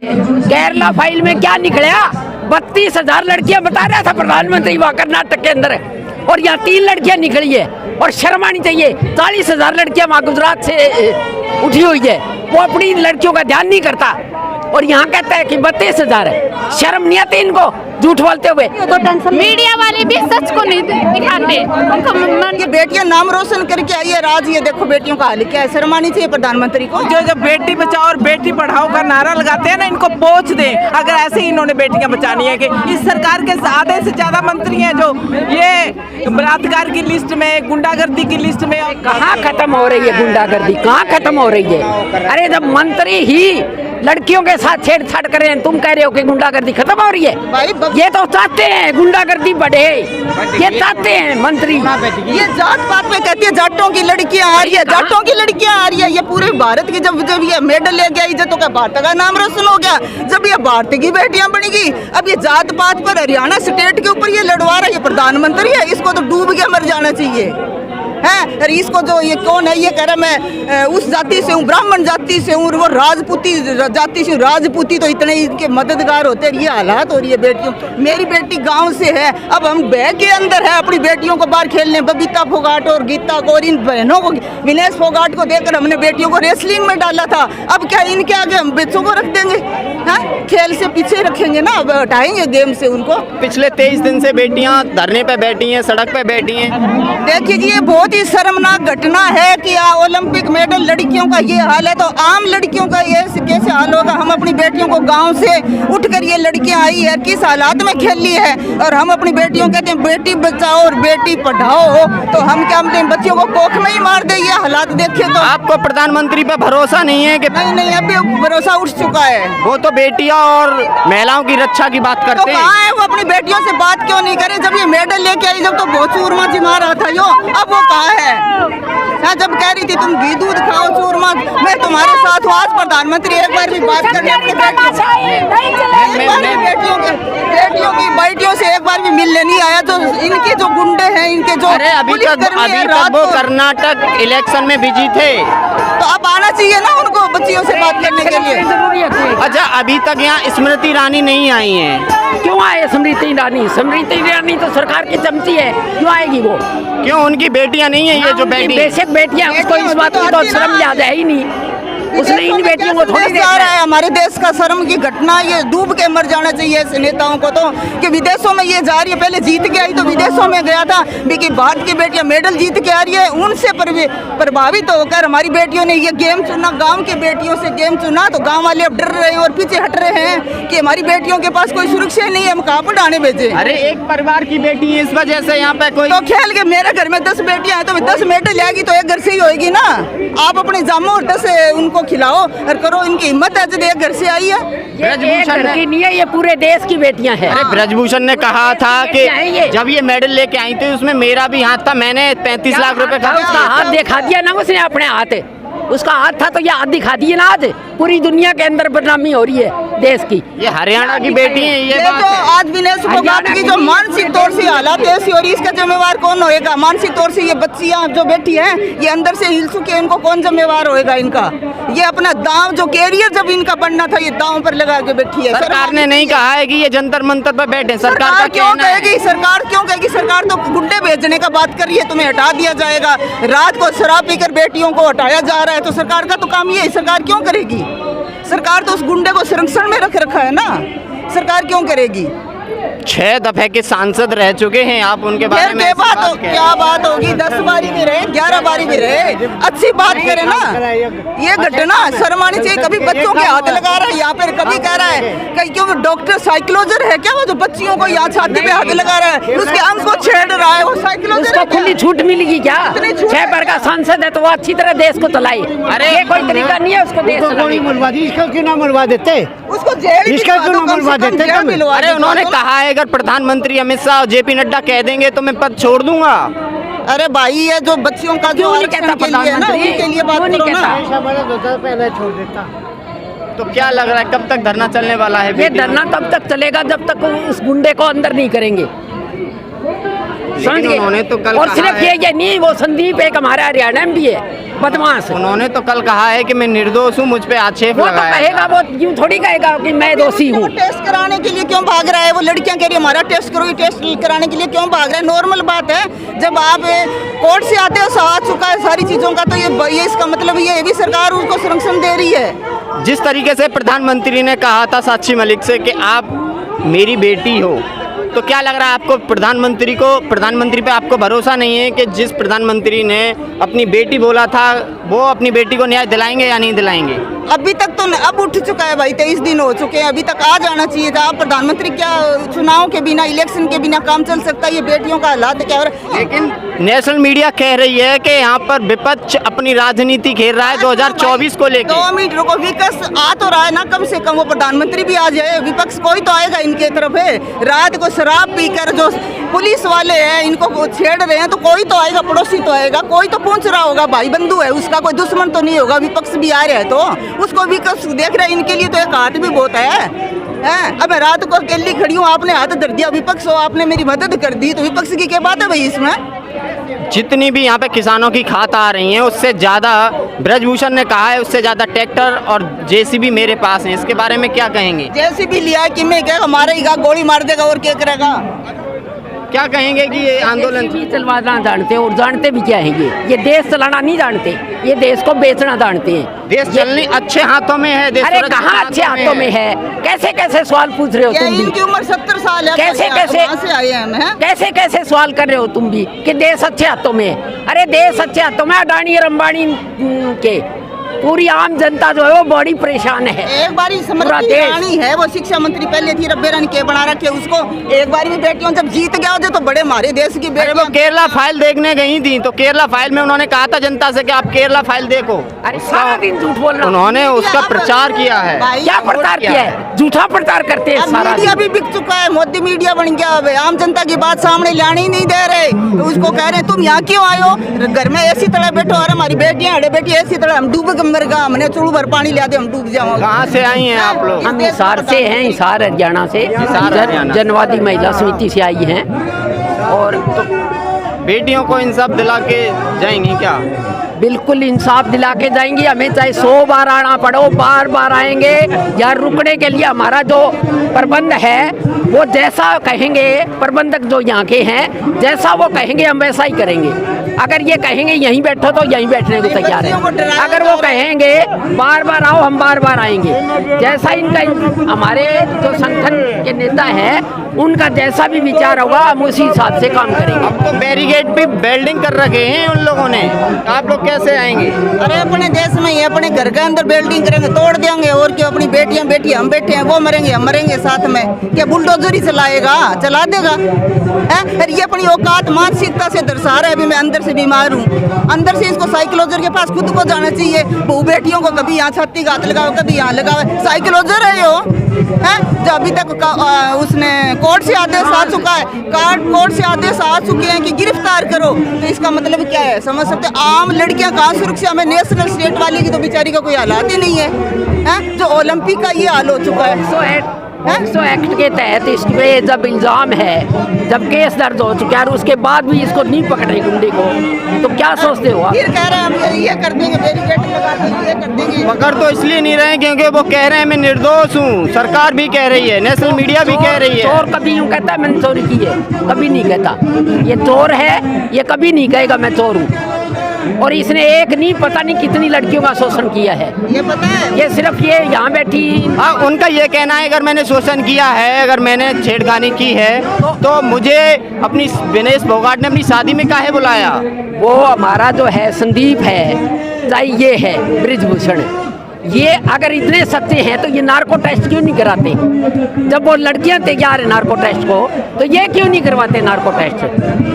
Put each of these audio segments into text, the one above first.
Kerala file में क्या निकला? 32,000 लड़कियां बता रहा था प्रधानमंत्री वहाँ कर्नाटक के अंदर, और यहाँ 3 लड़कियां निकली है। और शर्म आनी चाहिए, 40,000 लड़कियां वहाँ गुजरात से उठी हुई है, वो अपनी लड़कियों का ध्यान नहीं करता, और यहाँ कहता है कि 32,000 है। शर्म नहीं आती इनको झूठ बोलते हुए। मीडिया वाले भी सच को नहीं दिखाते। ये बेटियां नाम रोशन करके आई है, राज ये देखो बेटियों का हाल क्या है। शर्म आनी चाहिए प्रधानमंत्री को। जो बेटी बचाओ और बेटी पढ़ाओ का नारा लगाते हैं ना, इनको पोंछ दें। अगर ऐसे ही इन्होंने बेटियां बचानी है कि इस सरकार के आधे से ज्यादा मंत्री हैं जो ये बलात्कार की लिस्ट में, गुंडागर्दी की लिस्ट में। कहाँ खत्म हो रही है गुंडागर्दी? कहाँ खत्म हो रही है? अरे जब मंत्री ही लड़कियों के साथ छेड़छाड़ कर रहे हैं, तुम कह रहे हो कि गुंडागर्दी खत्म हो रही है? ये तो चाहते हैं गुंडागर्दी बढ़े, ये चाहते हैं मंत्री। ये जात पात में कहती है जाटों की लड़कियां आ रही है, जाटों की लड़कियां आ रही है। ये पूरे भारत की जब ये मेडल लेके आई तो क्या भारत का नाम रोशन हो गया? जब ये भारत की बेटियां बनेगी, अब ये जात पात पर हरियाणा स्टेट के ऊपर ये लड़वा रहा है। ये प्रधानमंत्री है, इसको तो डूब के मर जाना चाहिए है। अरे इसको जो ये कौन है, ये कह रहा मैं उस जाति से हूँ, ब्राह्मण जाति से हूँ, वो राजपूती जाति से हूँ। राजपूती तो इतने इनके मददगार होते हैं। ये हालात हो रही है बेटियों। मेरी बेटी गांव से है, अब हम बह के अंदर है अपनी बेटियों को बाहर खेलने। बबीता फोगाट और गीता को और इन बहनों को, विनेश फोगाट को देखकर हमने बेटियों को रेसलिंग में डाला था। अब क्या इनके आगे हम बच्चों को रख देंगे? हाँ, खेल से पीछे रखेंगे ना, अब हटाएंगे गेम से उनको। पिछले 23 दिन से बेटियां धरने पे बैठी हैं, सड़क पे बैठी हैं। देखिए ये बहुत ही शर्मनाक घटना है कि ओलंपिक मेडल लड़कियों का ये हाल है, तो आम लड़कियों का ये कैसे हाल होगा? हम अपनी बेटियों को गांव से उठकर ये लड़कियां आई है, किस हालात में खेली है, और हम अपनी बेटियों कहते हैं बेटी बचाओ और बेटी पढ़ाओ, तो हम क्या अपने बच्चियों को कोख में ही मार दे? ये हालात देखिए तो। आपको प्रधानमंत्री पे भरोसा नहीं है कि? नहीं, अभी भरोसा उठ चुका है। वो तो बेटियां और महिलाओं की रक्षा की बात करते हैं। कहाँ है वो? अपनी बेटियों से बात क्यों नहीं करे? जब ये मेडल लेके आई, जब तो बहुत चूरमा जिमा रहा था यो, अब वो कहाँ है? हाँ, जब कह रही थी तुम घी दूध खाओ चूरमा, मैं तुम्हारे साथ हूँ। आज प्रधानमंत्री एक बार भी बात करने अपनी बेटियों से एक बार भी मिलने नहीं आया। जो इनके जो गुंडे हैं, इनके जो अभी तक वो कर्नाटक इलेक्शन में बिजी थे, तो अब आना चाहिए ना उनको बच्चियों से बात करने के लिए। अच्छा, अभी तक यहाँ स्मृति ईरानी नहीं आई है। क्यों आए स्मृति ईरानी? स्मृति ईरानी तो सरकार की चमची है, क्यों आएगी वो? क्यों उनकी बेटियां नहीं है? ये जो बेटी बेशक बेटियां, उसको इस बात की तो शर्म याद है ही नहीं। उसने इन बेटियों को थोड़ी जा रहा है। हमारे देश का शर्म की घटना, ये डूब के मर जाना चाहिए ऐसे नेताओं को तो, कि विदेशों में ये जा रही है। पहले जीत के आई तो विदेशों में गया था, कि भारत की बेटियां मेडल जीत के आ रही है, उनसे प्रभावित होकर हमारी बेटियों ने ये गेम चुना। गांव की बेटियों से गेम चुना, तो गांव वाले अब डर रहे हैं और पीछे हट रहे हैं कि हमारी बेटियों के पास कोई सुरक्षा नहीं है, हम कहाँ पर डाने भेजे? अरे एक परिवार की बेटी है, इस वजह से यहाँ पे कोई तो खेल के मेरे घर में 10 बेटियां हैं, तो 10 मेडल आएगी तो एक घर से ही होगी ना। आप अपने जामो और 10 उनको खिलाओ और करो। इनकी हिम्मत है, जब एक घर से आई है। ब्रजभूषण की नहीं है, ये पूरे देश की बेटियां हैं। अरे ब्रजभूषण ने कहा था कि जब ये मेडल लेके आई थी उसमें मेरा भी हाथ था, मैंने 35 लाख रुपए खर्च किया। उसका हाथ दिखा दिया ना उसने, अपने हाथ उसका हाथ था तो ये हाथ दिखा दिए ना। आज पूरी दुनिया के अंदर बदनामी हो रही है देश की। ये हरियाणा की बेटी है, ये बात तो है। आज विनेश फोगाट की जो मानसिक तौर से हालात ऐसी हो रही है, इसका जिम्मेवार कौन होएगा? मानसिक तौर से ये बच्चियां जो बैठी हैं, ये अंदर से हिल चुकी है, इनको कौन जिम्मेवार होएगा इनका? ये अपना दांव जो कैरियर जब इनका बनना था, ये दांव पर लगा के बैठी है। सरकार ने नहीं कहा है कि ये जंतर मंतर पर बैठे। सरकार क्यों कहेगी? सरकार क्यों कहेगी? सरकार तो गुंडे भेजने का बात कर रही है, तुम्हें हटा दिया जाएगा। रात को शराब पीकर बेटियों को हटाया जा रहा है, तो सरकार का तो काम ये है। सरकार क्यों करेगी? सरकार तो उस गुंडे को संरक्षण में रख रखा है ना, सरकार क्यों करेगी? 6 दफे के सांसद रह चुके हैं आप, उनके बारे में क्या बात होगी? 10 बारी भी रहे, 11 बारी भी रहे, अच्छी बात करें ना। ये घटना शर्म आनी चाहिए। कभी बच्चों के हाथ लगा रहा है यहाँ पर, कभी कह रहा है कहीं क्यों डॉक्टर साइकोलॉजर है क्या वो, जो बच्चियों को यहाँ छाती पे हाथ लगा रहा है, उसके अंग को छेड़ रहा है, वो साइकोलॉजर है? खुली छूट मिलेगी क्या? 6 बार का सांसद है तो वो अच्छी तरह देश को चलाए। अरे ये कोई तरीका नहीं है उसको देश चलाने। इसका क्यों ना मरवा देते? उसको जेल इसका क्यों ना मरवा देते? अरे उन्होंने कहा है अगर प्रधानमंत्री अमित शाह और JP नड्डा कह देंगे तो मैं पद छोड़ दूंगा। अरे भाई ये जो बच्चियों का जो आरक्षण के लिए ना, उनके लिए बात करो ना। पहले छोड़ देता। तो क्या लग रहा है कब तक धरना चलने वाला है? ये धरना तब तक चलेगा जब तक उस गुंडे को अंदर नहीं करेंगे। समझ गए? उन्होंने तो कल और कहा सिर्फ है- ये नहीं, वो संदीप एक हमारे हरियाणा में भी है बदमाश। उन्होंने तो कल कहा है कि मैं निर्दोष हूँ, मुझ पे आक्षेप वो तो लगाया कहेगा, वो यूं थोड़ी कहेगा कि मैं दोषी हूँ। टेस्ट कराने के लिए क्यों भाग रहा है? वो लड़कियां कह रही है हमारा टेस्ट करो, ये टेस्ट कराने के लिए क्यों भाग रहा है? नॉर्मल बात है, जब आप कोर्ट से आते हो आ चुका है सारी चीजों का, तो ये इसका मतलब ये भी सरकार उसको संरक्षण दे रही है। जिस तरीके से प्रधानमंत्री ने कहा था साक्षी मलिक से कि आप मेरी बेटी हो, तो क्या लग रहा है आपको प्रधानमंत्री पे आपको भरोसा नहीं है कि जिस प्रधानमंत्री ने अपनी बेटी बोला था वो अपनी बेटी को न्याय दिलाएंगे या नहीं दिलाएंगे? अभी तक तो अब उठ चुका है भाई, 23 दिन हो चुके हैं, अभी तक आ जाना चाहिए था। प्रधानमंत्री क्या चुनाव के बिना, इलेक्शन के बिना काम चल सकता है? ये बेटियों का हालात क्या हो रहा है? लेकिन नेशनल मीडिया कह रही है कि यहाँ पर विपक्ष अपनी राजनीति खेल रहा है 2024 को लेकर। 2 मिनट रुको, विकास आ तो रहा है ना, कम से कम वो प्रधानमंत्री भी आ जाए, विपक्ष कोई तो आएगा इनके तरफ है। रात को शराब पीकर जो पुलिस वाले हैं इनको छेड़ रहे हैं, तो कोई तो आएगा, पड़ोसी तो आएगा, कोई तो पूछ रहा होगा, भाई बंधु है उसका, कोई दुश्मन तो नहीं होगा। विपक्ष भी आ रहा है तो उसको विपक्ष देख रहे हैं, इनके लिए तो एक हाथ भी बहुत है। अब मैं रात को अकेली खड़ी हूँ, आपने हाथ धर दिया, विपक्ष हो, आपने मेरी मदद कर दी, तो विपक्ष की क्या बात है भाई इसमें? जितनी भी यहाँ पे किसानों की खात आ रही हैं उससे ज़्यादा ब्रजभूषण ने कहा है, उससे ज़्यादा ट्रैक्टर और जेसीबी मेरे पास हैं। इसके बारे में क्या कहेंगे? जेसीबी लिया है कि मैं क्या मारेगा, गोली मार देगा और क्या करेगा? क्या कहेंगे कि ये आंदोलन भी चलवाना जानते हैं, और जानते भी क्या है ये देश चलाना नहीं जानते, ये देश को बेचना जानते हैं। देश चलने अच्छे हाथों में है, देश अरे सुरक्षित कहाँ अच्छे हाथों में है? कैसे कैसे सवाल पूछ रहे हो क्या तुम भी? इनकी उम्र 70 साल है, कैसे कहाँ कैसे से आए हैं हम, हैं? कैसे कैसे सवाल कर रहे हो तुम भी कि देश अच्छे हाथों में है? अरे देश अच्छे हाथों में अडानी और अंबानी के, पूरी आम जनता जो है वो बड़ी परेशान है। एक बारी पूरा स्मृति देश। ईरानी है, वो शिक्षा मंत्री पहले थी, रब्बे रानी के बना रखे उसको। एक बारी भी बेटियों जब जीत गया हो तो बड़े हमारे देश की अरे वो बेटियां। केरला फाइल देखने गई थी, तो केरला फाइल में उन्होंने कहा था जनता से कि आप केरला फाइल देखो। अरे सारा दिन झूठ बोल रहा उन्होंने उसका प्रचार किया है। भाई, क्या प्रचार किया है? झूठा प्रचार करते हैं अब सारा मीडिया दिन। भी बिक चुका है, मोदी मीडिया बन गया। अब आम जनता की बात सामने लाने ही नहीं दे रहे, तो उसको कह रहे तुम यहाँ क्यों आए हो? घर में ऐसी तरह बैठो, और हमारी बेटियां अड़े बेटी ऐसी तरह, हम डूब के मर गए, हमने चूड़ भर पानी लिया दे, हम डूब जाओ। कहाँ से आई हैं आप लोग? हम हिसार से हैं, हिसार हरियाणा से, हरियाणा। जनवादी महिला समिति से आई हैं। और बेटियों को इंसाफ दिला के जाएंगी क्या? बिल्कुल इंसाफ दिला के जाएंगी, हमें चाहे 100 बार आना पड़ो, बार बार आएंगे। यार रुकने के लिए हमारा जो प्रबंध है वो जैसा कहेंगे, प्रबंधक जो यहाँ के हैं जैसा वो कहेंगे हम वैसा ही करेंगे। अगर ये कहेंगे यहीं बैठो तो यहीं बैठने को तैयार है, अगर वो कहेंगे बार बार आओ हम बार बार आएंगे। जैसा इनका, हमारे जो संगठन के नेता हैं उनका जैसा भी विचार होगा हम उसी हिसाब से काम करेंगे। अब तो बैरिकेड भी वेल्डिंग कर रखे हैं उन लोगों ने, आप लोग कैसे आएंगे? अरे अपने देश में ही अपने घर के अंदर बिल्डिंग करेंगे, तोड़ देंगे, और क्या? अपनी बेटियां बैठी, हम बैठे हैं, वो मरेंगे हम मरेंगे साथ में। क्या बुलडोजर ही चलाएगा? चला देगा है? अरे ये अपनी औकात मानसिकता से दर्शा रहा है। अभी मैं अंदर से बीमार हूँ, अंदर से इसको साइकोलॉजर के पास खुद को जाना चाहिए। बहू बेटियों को कभी यहाँ छाती का हाथ लगाओ, कभी यहाँ लगाओ, साइकोलॉजर है यो है? जो अभी तक उसने कोर्ट से आदेश आ चुका है, कोर्ट से आदेश आ चुके हैं कि गिरफ्तार करो, तो इसका मतलब क्या है? समझ सकते हैं? आम लड़कियां कहाँ सुरक्षा में? नेशनल स्टेट वाली की तो बेचारी का कोई हालात ही नहीं है, जो ओलंपिक का ये हाल हो चुका है। सो एक्ट के तहत इस पे जब इल्ज़ाम है, जब केस दर्ज हो चुका है और उसके बाद भी इसको नहीं पकड़े गुंडे को, तो क्या सोचते हो आप? फिर कह रहे हैं हम ये कर देंगे, बैरिकेड लगा देंगे, ये कर देंगे। पकड़ तो इसलिए नहीं रहे क्योंकि वो कह रहे हैं मैं निर्दोष हूँ, सरकार भी कह रही है, नेशनल मीडिया भी कह रही है। चोर कभी यूँ कहता है मैंने चोरी की है, कभी नहीं कहता। ये चोर है, ये कभी नहीं कहेगा मैं चोर हूँ। और इसने एक नहीं पता नहीं कितनी लड़कियों का शोषण किया है, ये पता है? ये सिर्फ ये यहाँ बैठी। हाँ, उनका ये कहना है अगर मैंने शोषण किया है, अगर मैंने छेड़खानी की है, तो मुझे अपनी विनेश फोगाट ने अपनी शादी में काहे बुलाया? वो हमारा जो है संदीप है, चाहे ये है ब्रिजभूषण, ये अगर इतने सच्चे हैं तो ये नार्को टेस्ट क्यों नहीं कराते? जब वो लड़कियां तैयार है नार्को टेस्ट को, तो ये क्यों नहीं करवाते नार्को टेस्ट?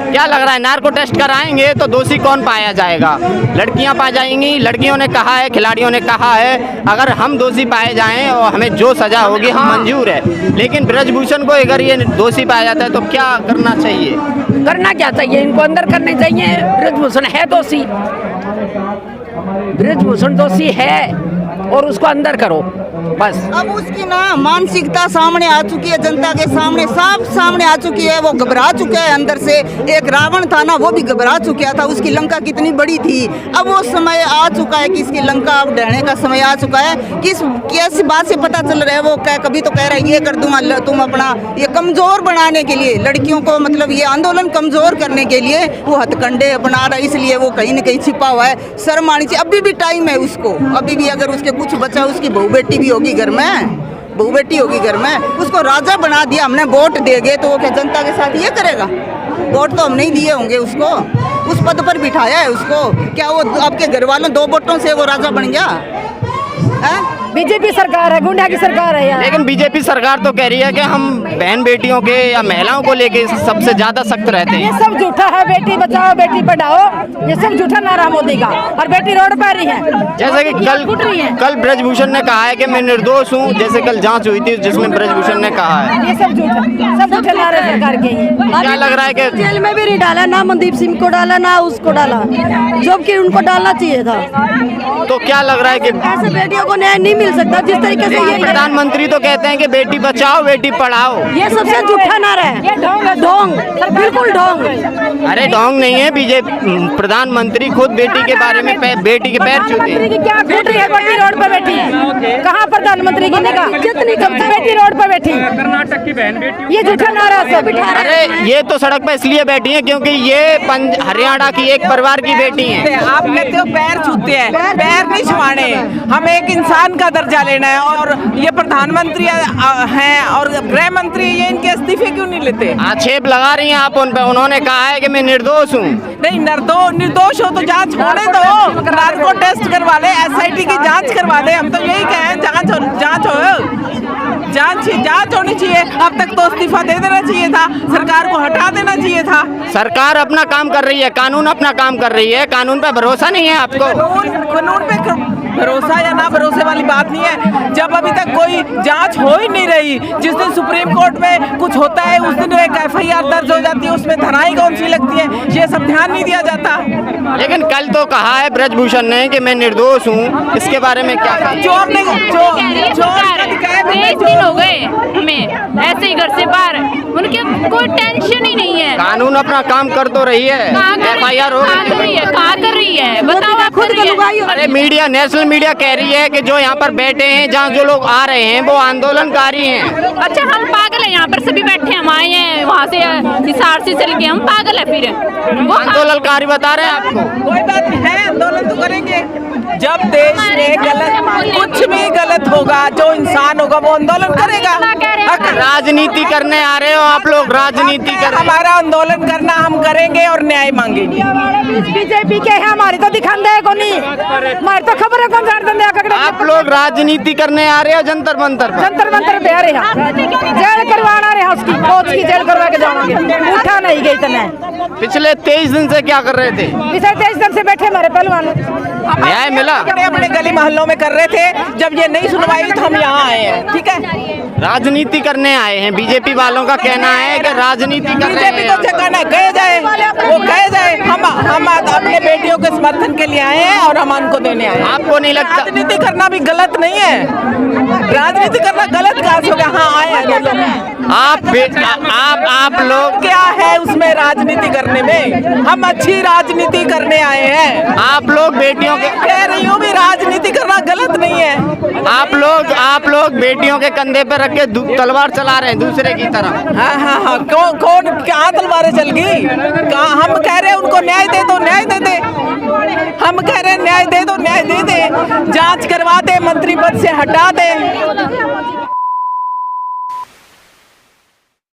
क्या लग रहा है नार्को टेस्ट कराएंगे तो दोषी कौन पाया जाएगा? लड़कियां पाई जाएंगी। लड़कियों ने कहा है, खिलाड़ियों ने कहा है अगर हम दोषी पाए जाएं और हमें जो सजा होगी हम मंजूर है। लेकिन ब्रजभूषण को अगर ये दोषी पाया जाता है तो क्या करना चाहिए? करना क्या चाहिए? इनको अंदर करने चाहिए। ब्रजभूषण है दोषी, ब्रजभूषण दोषी है, और उसको अंदर करो बस। अब उसकी ना मानसिकता सामने आ चुकी है, जनता के सामने साफ सामने आ चुकी है। वो घबरा चुका है अंदर से। एक रावण था ना, वो भी घबरा चुका था। उसकी लंका कितनी बड़ी थी। अब वो समय आ चुका है कि इसकी लंका अब ढहने का समय आ चुका है। किस कैसी बात से पता चल रहा है? वो कभी तो कह रहा है ये कर दूंगा, तुम अपना ये कमजोर बनाने के लिए, लड़कियों को मतलब ये आंदोलन कमजोर करने के लिए वो हथकंडे अपना रहा है। इसलिए वो कहीं न कहीं छिपा हुआ है। शर्म आनी चाहिए। अभी भी टाइम है उसको। अभी भी अगर उसके कुछ बचा, उसकी बहू बेटी भी होगी घर में, बहू बेटी होगी घर में। उसको राजा बना दिया हमने, वोट देंगे तो वो क्या जनता के साथ ये करेगा? वोट तो हम नहीं दिए होंगे उसको, उस पद पर बिठाया है उसको। क्या वो आपके घर वालों 2 वोटों से वो राजा बन गया? बीजेपी सरकार है, गुंडा की सरकार है यार। लेकिन बीजेपी सरकार तो कह रही है कि हम बहन बेटियों के या महिलाओं को लेके सबसे ज्यादा सख्त रहते ये हैं। सब झूठा है। बेटी बचाओ बेटी पढ़ाओ, ये सब झूठा नारा मोदी का। और बेटी रोड पर रही है। जैसे कि कल ब्रजभूषण ने कहा है कि मैं निर्दोष हूँ। जैसे कल जांच हुई थी जिसमें ब्रजभूषण ने कहा है। ये सब झूठे नारे सरकार के ही। क्या लग रहा है कि जेल में भी नहीं डाला, ना मनदीप सिंह को डाला, ना उसको डाला, जबकि उनको डालना चाहिए था। तो क्या लग रहा है कि ऐसे बेटियों को न्याय नहीं मिल सकता जिस तरीके से ये प्रधानमंत्री तो कहते हैं कि बेटी बचाओ बेटी पढ़ाओ। ये सबसे झूठा नारा है। ढोंग, बिल्कुल ढोंग। अरे ढोंग नहीं है। बीजेपी प्रधानमंत्री खुद बेटी के बारे में बेटी के पैर छूते हैं। की क्या छूट रही है? बेटी रोड पर बैठी है। कहाँ प्रधानमंत्री की निगाह? जितनी बेटी रोड पर बैठी, कर्नाटक की बहन बेटी। ये झूठा नारा सब। अरे ये तो सड़क पे इसलिए बैठी है क्योंकि ये हरियाणा की एक परिवार की बेटी है। आप कहते हो पैर छूते हैं, पैर नहीं छुआने। हमें एक इंसान का दर्जा लेना है। और ये प्रधानमंत्री हैं और गृह मंत्री, ये इनके इस्तीफे क्यों नहीं लेते? आक्षेप लगा रही हैं आप उन पे। उन्होंने कहा है कि मैं निर्दोष हूँ। नहीं, निर्दोष हो तो जांच होने दो। नार्को टेस्ट करवा ले, SIT की जांच करवा दे। हम तो यही कहें, जांच होनी चाहिए। अब तक तो इस्तीफा दे देना चाहिए था, सरकार को हटा देना चाहिए था। सरकार अपना काम कर रही है, कानून अपना काम कर रही है। कानून पे भरोसा नहीं है आपको? कानून पे भरोसा या ना भरोसे वाली बात नहीं है। जब अभी तक कोई जांच हो ही नहीं रही, जिस दिन सुप्रीम कोर्ट में कुछ होता है उस दिन एक FIR दर्ज हो जाती है, उसमें धराई कौन सी लगती है, ये सब ध्यान नहीं दिया जाता। लेकिन कल तो कहा है ब्रजभूषण ने कि मैं निर्दोष हूँ। इसके बारे में क्या कहा? चोर ने 23 दिन हो गए हमें ऐसे ही घर से बाहर, उनके कोई टेंशन ही नहीं है। कानून अपना काम कर तो रही है। FIR हो कहाँ कर रही है बताओ आप? खुद अरे मीडिया, नेशनल मीडिया कह रही है कि जो यहाँ पर बैठे हैं, जहाँ जो लोग आ रहे हैं वो आंदोलनकारी हैं। अच्छा, हम पागल हैं? यहाँ पर सभी बैठे, हम आए हैं वहाँ से हिसार से चल के, हम पागल है फिर? वो आंदोलनकारी बता रहे हैं आपको? कोई बात नहीं है, आंदोलन तो करेंगे। जब देश में कुछ भी गलत होगा, जो इंसान होगा वो आंदोलन करेगा। राजनीति करने आ रहे हो आप लोग? राजनीति कर हमारा आंदोलन करना हम करेंगे और न्याय मांगेंगे। बीजेपी के है, हमारी तो दिखांदे है कोनी, हमारी तो खबर है कौन जान दे। आप लोग राजनीति करने आ रहे हो जंतर मंतर पर? जंतर मंतर पे आ रहे हैं, जेल करवाना रहे, उसकी कोच की जेल करवा के जाओगे। उठा नहीं गई इतने। पिछले 23 दिन से क्या कर रहे थे? पिछले 23 दिन से बैठे हमारे पहलवान। न्याय मिला? अपने गली मोहल्लों में कर रहे थे, जब ये नहीं सुनवाई तो हम यहाँ आए हैं। ठीक है, राजनीति करने आए हैं। बीजेपी वालों का कहना है कि राजनीति कर रहे बीजेपी को कहना गए जाए, वो गए जाए। हम अपने बेटियों के समर्थन के लिए आए हैं और हम उनको देने आए हैं। आपको नहीं लगता राजनीति करना भी गलत नहीं है? राजनीति करना गलत कहाँ से हो गया? हाँ, आए हैं आप लोग। क्या है उसमें राजनीति करने में? हम अच्छी राजनीति करने आए हैं। आप लोग बेटियों के, कह रही हूँ भी राजनीति करना गलत नहीं है। आप लोग बेटियों के कंधे पे रख के तलवार चला रहे हैं दूसरे की तरफ। हाँ, कौन क्या तलवारें चल गई? हम कह रहे हैं उनको न्याय दे दो, न्याय दे दे। हम कह रहे हैं न्याय दे दो, न्याय दे दे। जांच करवा दे, मंत्री पद से हटा दे।